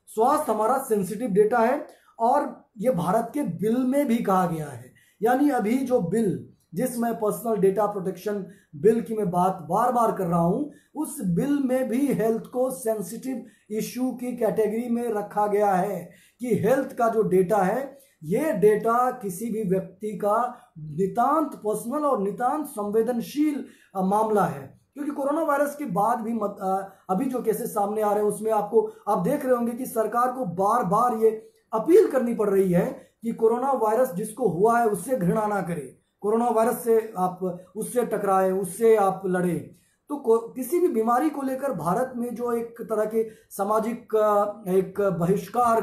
स्वास्थ्य हमारा सेंसिटिव डेटा है, और ये भारत के बिल में भी कहा गया है। यानी अभी जो बिल, जिसमें पर्सनल डेटा प्रोटेक्शन बिल की मैं बात बार बार कर रहा हूं, उस बिल में भी हेल्थ को सेंसिटिव इशू की कैटेगरी में रखा गया है कि हेल्थ का जो डेटा है, ये डेटा किसी भी व्यक्ति का नितांत पर्सनल और नितांत संवेदनशील मामला है। क्योंकि कोरोना वायरस के बाद भी अभी जो केसेस सामने आ रहे हैं, उसमें आप देख रहे होंगे कि सरकार को बार बार ये अपील करनी पड़ रही है कि कोरोना वायरस जिसको हुआ है उससे घृणा ना करे, कोरोना वायरस से आप उससे टकराए, उससे आप लड़े। तो किसी भी बीमारी को लेकर भारत में जो एक तरह के सामाजिक एक बहिष्कार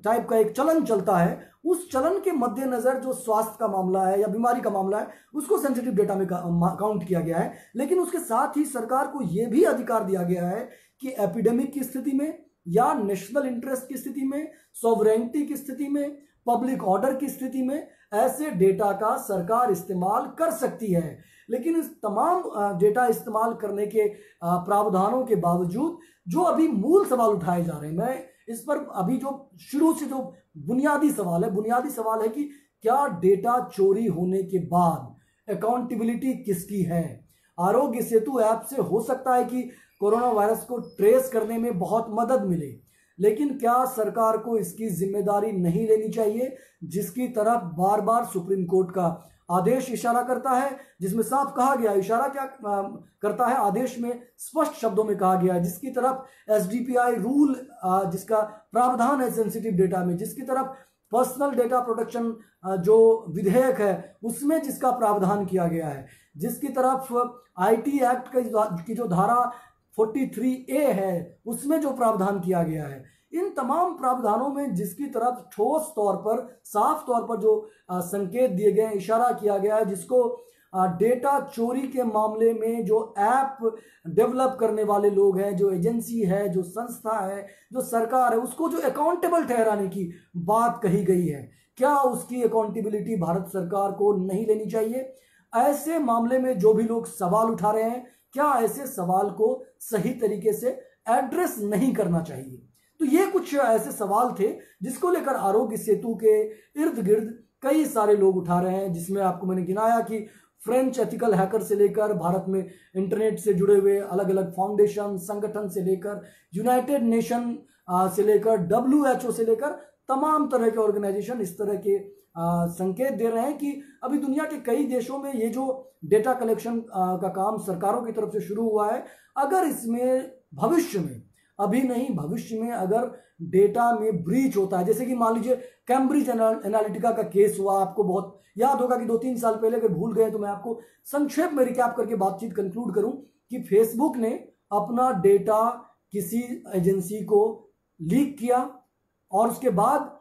टाइप का एक चलन चलता है, उस चलन के मद्देनजर जो स्वास्थ्य का मामला है या बीमारी का मामला है, उसको सेंसिटिव डेटा में काउंट किया गया है। लेकिन उसके साथ ही सरकार को यह भी अधिकार दिया गया है कि एपिडेमिक की स्थिति में या नेशनल इंटरेस्ट की स्थिति में, सॉवरेनिटी की स्थिति में, पब्लिक ऑर्डर की स्थिति में ऐसे डेटा का सरकार इस्तेमाल कर सकती है। लेकिन इस तमाम डेटा इस्तेमाल करने के प्रावधानों के बावजूद जो अभी मूल सवाल उठाए जा रहे हैं, मैं इस पर अभी जो शुरू से जो बुनियादी सवाल है कि क्या डेटा चोरी होने के बाद अकाउंटेबिलिटी किसकी है। आरोग्य सेतु ऐप से हो सकता है कि कोरोना वायरस को ट्रेस करने में बहुत मदद मिले, लेकिन क्या सरकार को इसकी जिम्मेदारी नहीं लेनी चाहिए, जिसकी तरफ बार बार सुप्रीम कोर्ट का आदेश इशारा करता है, जिसमें साफ कहा गया, इशारा क्या करता है, आदेश में स्पष्ट शब्दों में कहा गया है, जिसकी तरफ एसडीपीआई रूल जिसका प्रावधान है सेंसिटिव डेटा में, जिसकी तरफ पर्सनल डेटा प्रोटेक्शन जो विधेयक है उसमें जिसका प्रावधान किया गया है, जिसकी तरफ आईटी एक्ट की जो धारा 43A है उसमें जो प्रावधान किया गया है, इन तमाम प्रावधानों में जिसकी तरफ ठोस तौर पर, साफ तौर पर जो संकेत दिए गए हैं, इशारा किया गया है, जिसको डेटा चोरी के मामले में जो ऐप डेवलप करने वाले लोग हैं, जो एजेंसी है, जो संस्था है, जो सरकार है, उसको जो अकाउंटेबल ठहराने की बात कही गई है, क्या उसकी अकाउंटेबिलिटी भारत सरकार को नहीं लेनी चाहिए? ऐसे मामले में जो भी लोग सवाल उठा रहे हैं, क्या ऐसे सवाल को सही तरीके से एड्रेस नहीं करना चाहिए? तो ये कुछ ऐसे सवाल थे जिसको लेकर आरोग्य सेतु के इर्द गिर्द कई सारे लोग उठा रहे हैं, जिसमें आपको मैंने गिनाया कि फ्रेंच एथिकल हैकर से लेकर भारत में इंटरनेट से जुड़े हुए अलग अलग फाउंडेशन संगठन से लेकर यूनाइटेड नेशन से लेकर WHO से लेकर तमाम तरह के ऑर्गेनाइजेशन इस तरह के संकेत दे रहे हैं कि अभी दुनिया के कई देशों में ये जो डेटा कलेक्शन का काम सरकारों की तरफ से शुरू हुआ है, अगर इसमें भविष्य में, अभी नहीं भविष्य में अगर डेटा में ब्रीच होता है, जैसे कि मान लीजिए कैम्ब्रिज एनालिटिका का केस हुआ, आपको बहुत याद होगा कि 2-3 साल पहले, अगर भूल गए तो मैं आपको संक्षेप में रिकैप करके बातचीत कंक्लूड करूं कि फेसबुक ने अपना डेटा किसी एजेंसी को लीक किया और उसके बाद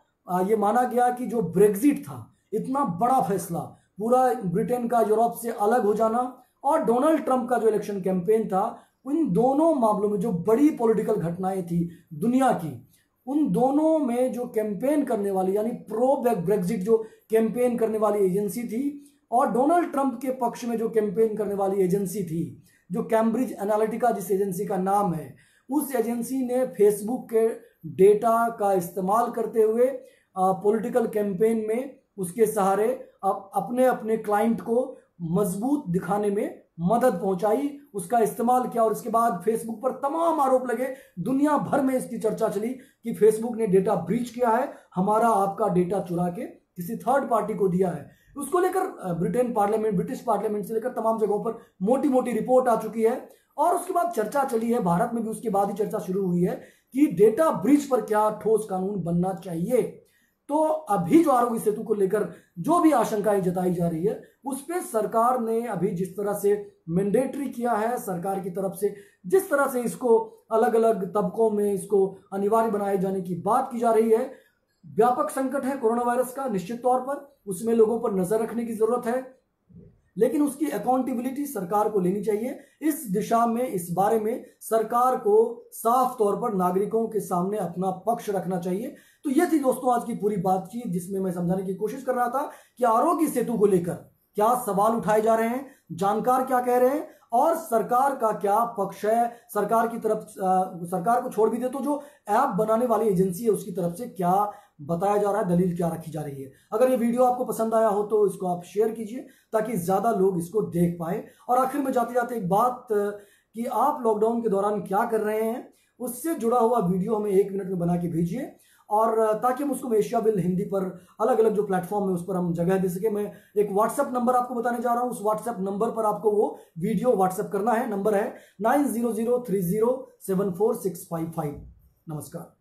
ये माना गया कि जो ब्रेग्जिट था, इतना बड़ा फैसला, पूरा ब्रिटेन का यूरोप से अलग हो जाना और डोनाल्ड ट्रंप का जो इलेक्शन कैंपेन था, उन दोनों मामलों में जो बड़ी पॉलिटिकल घटनाएं थी दुनिया की, उन दोनों में जो कैंपेन करने वाली यानी प्रो ब्रेग्जिट जो कैंपेन करने वाली एजेंसी थी और डोनाल्ड ट्रंप के पक्ष में जो कैंपेन करने वाली एजेंसी थी, जो कैम्ब्रिज एनालिटिका जिस एजेंसी का नाम है, उस एजेंसी ने फेसबुक के डेटा का इस्तेमाल करते हुए पॉलिटिकल कैंपेन में उसके सहारे अपने अपने क्लाइंट को मजबूत दिखाने में मदद पहुंचाई, उसका इस्तेमाल किया और इसके बाद फेसबुक पर तमाम आरोप लगे, दुनिया भर में इसकी चर्चा चली कि फेसबुक ने डेटा ब्रीच किया है, हमारा आपका डेटा चुरा के किसी थर्ड पार्टी को दिया है। उसको लेकर ब्रिटिश पार्लियामेंट से लेकर तमाम जगहों पर मोटी मोटी रिपोर्ट आ चुकी है और उसके बाद चर्चा चली है, भारत में भी उसके बाद ही चर्चा शुरू हुई है कि डेटा ब्रीच पर क्या ठोस कानून बनना चाहिए। तो अभी जो आरोग्य सेतु को लेकर जो भी आशंकाएं जताई जा रही है, उस पर सरकार ने अभी जिस तरह से मैंडेटरी किया है, सरकार की तरफ से जिस तरह से इसको अलग अलग तबकों में इसको अनिवार्य बनाए जाने की बात की जा रही है, व्यापक संकट है कोरोना वायरस का, निश्चित तौर पर उसमें लोगों पर नजर रखने की जरूरत है, लेकिन उसकी अकाउंटेबिलिटी सरकार को लेनी चाहिए। इस दिशा में, इस बारे में सरकार को साफ तौर पर नागरिकों के सामने अपना पक्ष रखना चाहिए। तो ये थी दोस्तों आज की पूरी बातचीत, जिसमें मैं समझाने की कोशिश कर रहा था कि आरोग्य सेतु को लेकर क्या सवाल उठाए जा रहे हैं, जानकार क्या कह रहे हैं और सरकार का क्या पक्ष है, सरकार की तरफ, सरकार को छोड़ भी दे तो जो ऐप बनाने वाली एजेंसी है उसकी तरफ से क्या बताया जा रहा है, दलील क्या रखी जा रही है। अगर ये वीडियो आपको पसंद आया हो तो इसको आप शेयर कीजिए ताकि ज्यादा लोग इसको देख पाए। और आखिर में जाते जाते एक बात कि आप लॉकडाउन के दौरान क्या कर रहे हैं, उससे जुड़ा हुआ वीडियो हमें 1 मिनट में बना के भेजिए और ताकि हम उसको एशियाविल हिंदी पर अलग अलग जो प्लेटफॉर्म है उस पर हम जगह दे सके। मैं एक व्हाट्सएप नंबर आपको बताने जा रहा हूं, उस व्हाट्सएप नंबर पर आपको वो वीडियो व्हाट्सएप करना है। नंबर है 9003074655। नमस्कार।